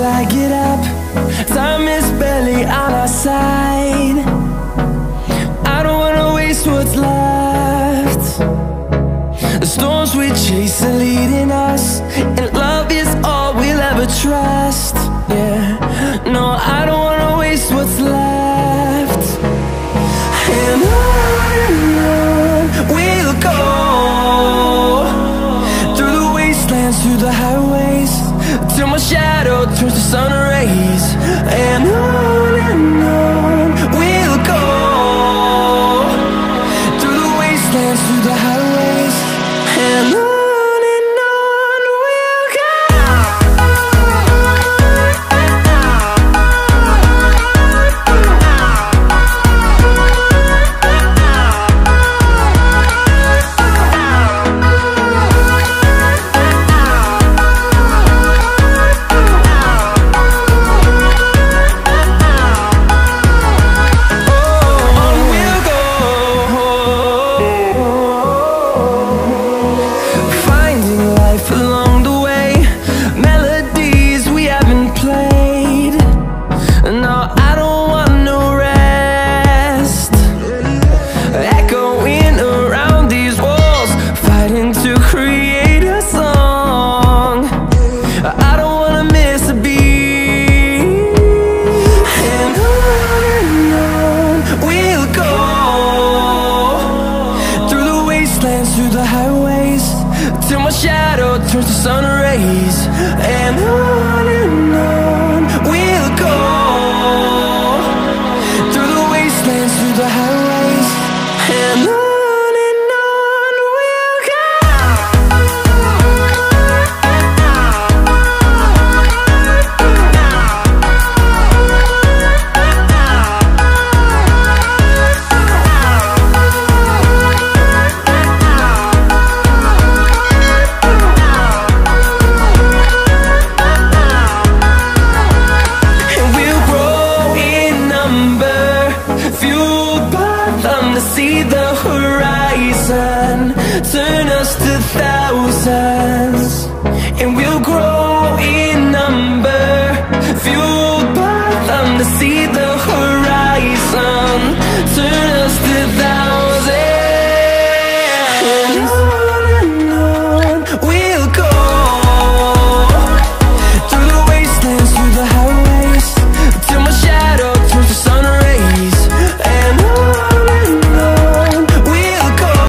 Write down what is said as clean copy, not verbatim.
till I get up. Time is barely on our side. I don't wanna waste what's left. The storms we chase are leading us, and love is all we'll ever trust. Yeah, no, I don't wanna waste what's left. And on we'll go, through the wastelands, through the highways, till my shadow turns to sun rays. And on we'll go, through the wastelands, through the highways, and on. Through the highways, till my shadow turns to sun rays. And on we'll go, through the wastelands, through the highways, and on. See the horizon.